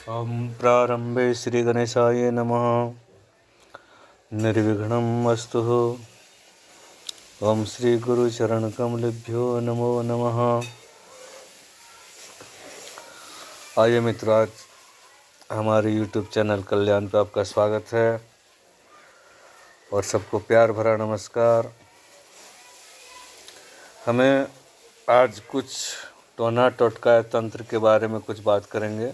ओम प्रारंभे श्री गणेशाय नमः। निर्विघ्नम् अस्तु। ओम श्री गुरु चरण कमलेभ्यो नमो नमः। आइए मित्रों, आज हमारे YouTube चैनल कल्याण पे आपका स्वागत है और सबको प्यार भरा नमस्कार। हमें आज कुछ टोना टोटका तंत्र के बारे में कुछ बात करेंगे,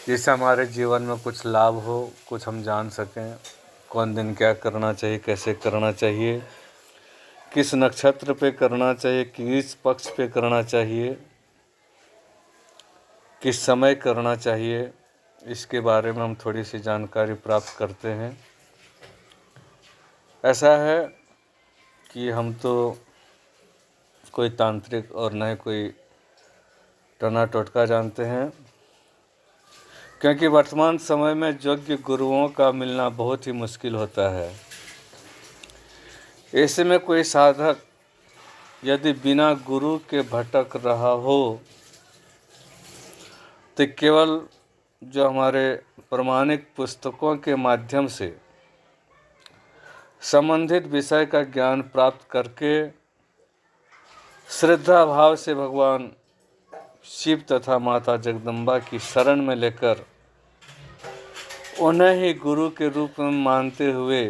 जिससे हमारे जीवन में कुछ लाभ हो, कुछ हम जान सकें। कौन दिन क्या करना चाहिए, कैसे करना चाहिए, किस नक्षत्र पे करना चाहिए, किस पक्ष पे करना चाहिए, किस समय करना चाहिए, इसके बारे में हम थोड़ी सी जानकारी प्राप्त करते हैं। ऐसा है कि हम तो कोई तांत्रिक और न ही कोई टोना टोटका जानते हैं, क्योंकि वर्तमान समय में योग्य गुरुओं का मिलना बहुत ही मुश्किल होता है। ऐसे में कोई साधक यदि बिना गुरु के भटक रहा हो तो केवल जो हमारे प्रमाणिक पुस्तकों के माध्यम से संबंधित विषय का ज्ञान प्राप्त करके श्रद्धा भाव से भगवान शिव तथा माता जगदम्बा की शरण में लेकर उन्हें ही गुरु के रूप में मानते हुए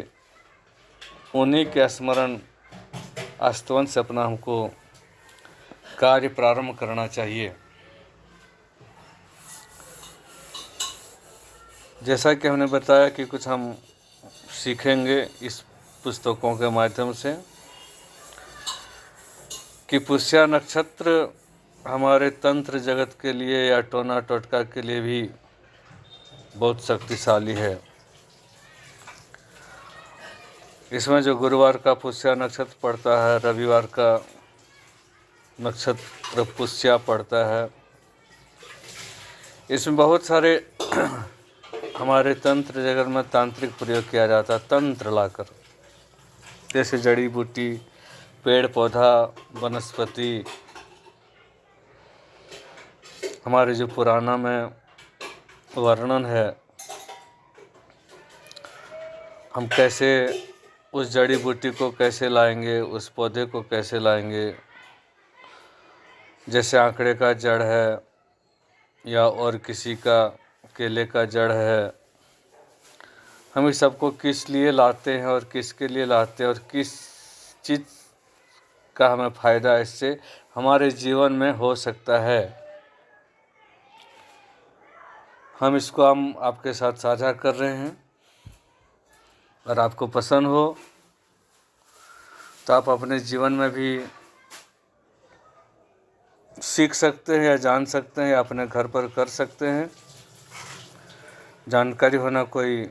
उन्हीं के स्मरण स्तवन से अपना हमको कार्य प्रारंभ करना चाहिए। जैसा कि हमने बताया कि कुछ हम सीखेंगे इस पुस्तकों के माध्यम से कि पुष्या नक्षत्र हमारे तंत्र जगत के लिए या टोना टोटका के लिए भी बहुत शक्तिशाली है। इसमें जो गुरुवार का पुष्या नक्षत्र पड़ता है, रविवार का नक्षत्र पुष्या पड़ता है, इसमें बहुत सारे हमारे तंत्र जगत में तांत्रिक प्रयोग किया जाता है। तंत्र लाकर, जैसे जड़ी बूटी, पेड़ पौधा, वनस्पति, हमारे जो पुराना में वर्णन है, हम कैसे उस जड़ी बूटी को कैसे लाएंगे, उस पौधे को कैसे लाएंगे। जैसे आंकड़े का जड़ है या और किसी का केले का जड़ है, हम इस सबको किस लिए लाते हैं और किसके लिए लाते हैं और किस चीज़ का हमें फ़ायदा इससे हमारे जीवन में हो सकता है, हम इसको हम आपके साथ साझा कर रहे हैं। और आपको पसंद हो तो आप अपने जीवन में भी सीख सकते हैं या जान सकते हैं या अपने घर पर कर सकते हैं। जानकारी होना कोई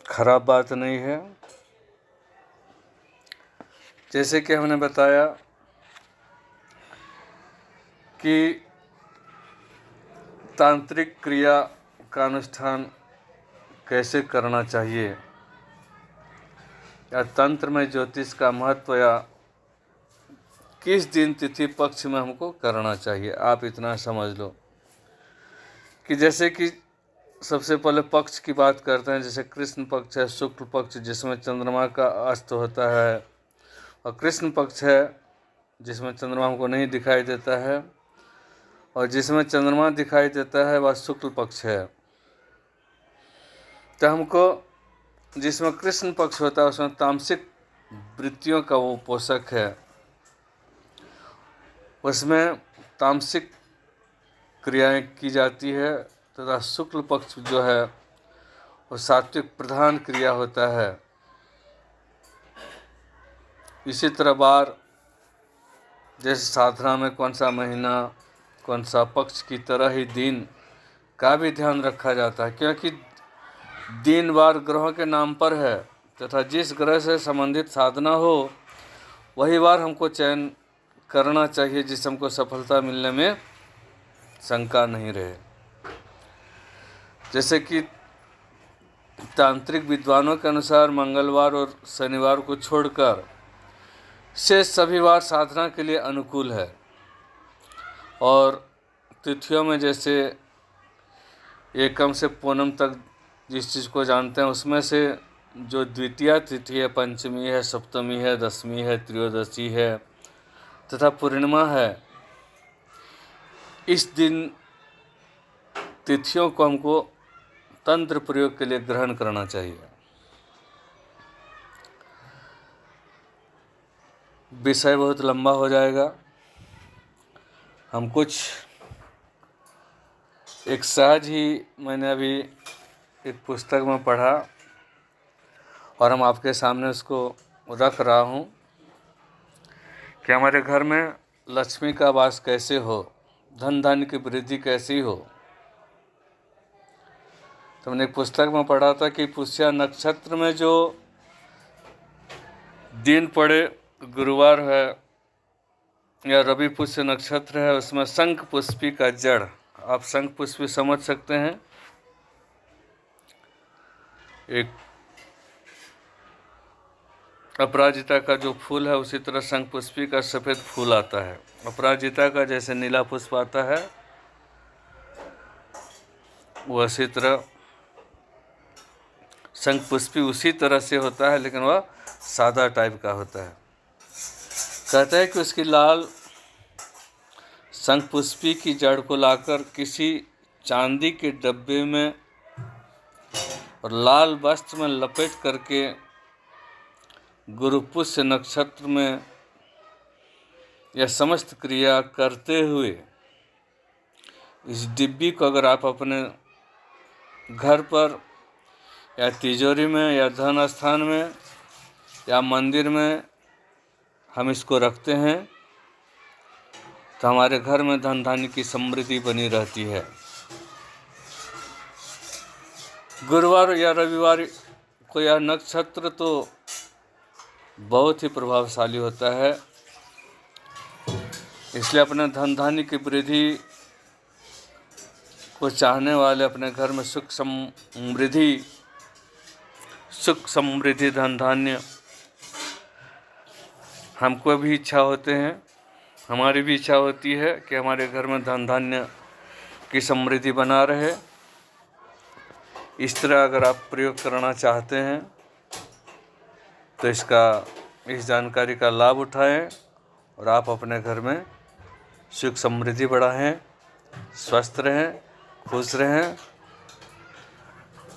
खराब बात नहीं है। जैसे कि हमने बताया कि तांत्रिक क्रिया का अनुष्ठान कैसे करना चाहिए या तंत्र में ज्योतिष का महत्व या किस दिन तिथि पक्ष में हमको करना चाहिए, आप इतना समझ लो कि जैसे कि सबसे पहले पक्ष की बात करते हैं। जैसे कृष्ण पक्ष है, शुक्ल पक्ष जिसमें चंद्रमा का अस्त होता है, और कृष्ण पक्ष है जिसमें चंद्रमा हमको नहीं दिखाई देता है, और जिसमें चंद्रमा दिखाई देता है वह शुक्ल पक्ष है। तो हमको जिसमें कृष्ण पक्ष होता है उसमें तामसिक वृत्तियों का वो पोषक है, उसमें तामसिक क्रियाएं की जाती है, तथा शुक्ल पक्ष जो है वो सात्विक प्रधान क्रिया होता है। इसी तरह बार जैसे साधना में कौन सा महीना, कौन सा पक्ष की तरह ही दिन का भी ध्यान रखा जाता है, क्योंकि दिन वार ग्रहों के नाम पर है तथा जिस ग्रह से संबंधित साधना हो वही वार हमको चयन करना चाहिए, जिससे हमको सफलता मिलने में शंका नहीं रहे। जैसे कि तांत्रिक विद्वानों के अनुसार मंगलवार और शनिवार को छोड़कर शेष सभी वार साधना के लिए अनुकूल है, और तिथियों में जैसे एकम से पूनम तक जिस चीज़ को जानते हैं, उसमें से जो द्वितीया तिथि है, पंचमी है, सप्तमी है, दशमी है, त्रयोदशी है तथा पूर्णिमा है, इस दिन तिथियों को हमको तंत्र प्रयोग के लिए ग्रहण करना चाहिए। विषय बहुत लंबा हो जाएगा। हम कुछ एक सहज ही मैंने अभी एक पुस्तक में पढ़ा और हम आपके सामने उसको रख रहा हूँ कि हमारे घर में लक्ष्मी का वास कैसे हो, धन धान्य की वृद्धि कैसी हो। तो मैंने एक पुस्तक में पढ़ा था कि पुष्या नक्षत्र में जो दिन पड़े, गुरुवार है या रवि पुष्य नक्षत्र है, उसमें शंख पुष्पी का जड़, आप शंख पुष्पी समझ सकते हैं, एक अपराजिता का जो फूल है उसी तरह शंख पुष्पी का सफ़ेद फूल आता है। अपराजिता का जैसे नीला पुष्प आता है उसी तरह शंख पुष्पी उसी तरह से होता है, लेकिन वह सादा टाइप का होता है। कहते हैं कि उसकी लाल शंख पुष्पी की जड़ को लाकर किसी चांदी के डब्बे में और लाल वस्त्र में लपेट करके गुरुपुष्य नक्षत्र में यह समस्त क्रिया करते हुए इस डिब्बी को अगर आप अपने घर पर या तिजोरी में या धन स्थान में या मंदिर में हम इसको रखते हैं तो हमारे घर में धन धान्य की समृद्धि बनी रहती है। गुरुवार या रविवार को यह नक्षत्र तो बहुत ही प्रभावशाली होता है, इसलिए अपने धन धान्य की वृद्धि को चाहने वाले अपने घर में सुख समृद्धि धन धान्य, हमको भी इच्छा होते हैं, हमारी भी इच्छा होती है कि हमारे घर में धन धान्य की समृद्धि बना रहे। इस तरह अगर आप प्रयोग करना चाहते हैं तो इस जानकारी का लाभ उठाएं और आप अपने घर में सुख समृद्धि बढ़ाएं, स्वस्थ रहें, खुश रहें।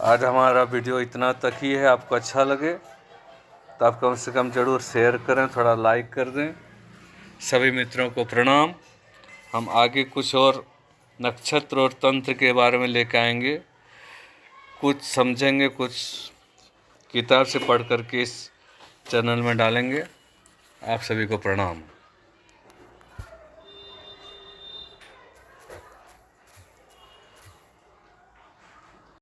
आज हमारा वीडियो इतना तक ही है। आपको अच्छा लगे तो आप कम से कम ज़रूर शेयर करें, थोड़ा लाइक कर दें। सभी मित्रों को प्रणाम। हम आगे कुछ और नक्षत्र और तंत्र के बारे में लेकर आएंगे, कुछ समझेंगे, कुछ किताब से पढ़ करके इस चैनल में डालेंगे। आप सभी को प्रणाम।